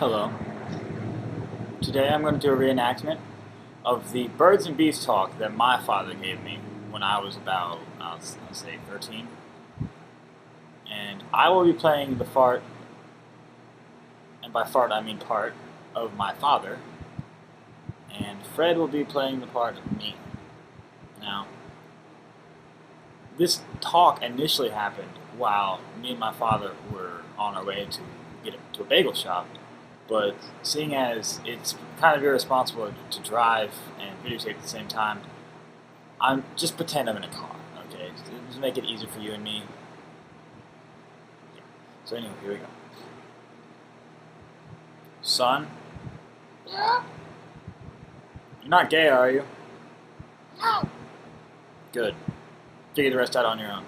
Hello. Today I'm going to do a reenactment of the birds and bees talk that my father gave me when I was about, let's say, 13. And I will be playing the fart, and by fart I mean part, of my father. And Fred will be playing the part of me. Now, this talk initially happened while me and my father were on our way to get to a bagel shop. But seeing as it's kind of irresponsible to drive and videotape at the same time, I'm just pretend I'm in a car, okay? Just make it easier for you and me. Yeah. So anyway, here we go. Son, Yeah? you're not gay, are you? No. Good. Figure the rest out on your own.